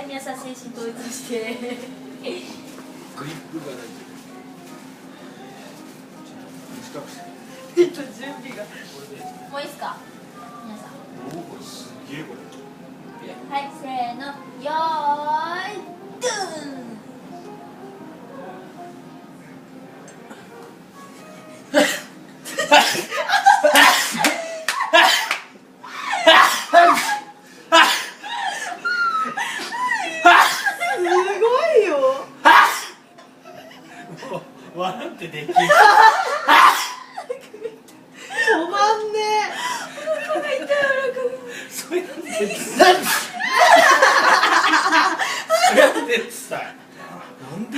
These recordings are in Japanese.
皆さん精神統一して。グリップが大事。短くして。準備が。もういいっすか。皆さん。おお、これすげえこれ。はい、せーの、よーい、ドゥン。すごいよ。笑ってできる。止まんねえ。お腹が痛い、お腹が。それなんでさ。なんで？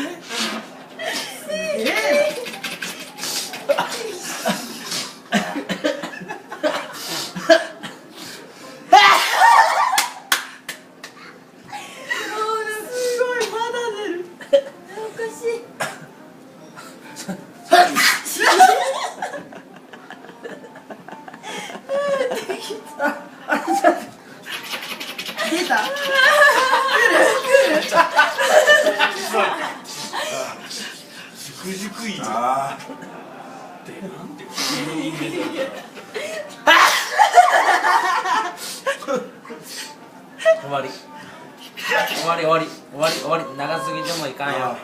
出た。じくじくいいじゃん。で、なんて不思議なイメージだ終わり終わり終わり終わり終わり、長すぎてもいかんよ。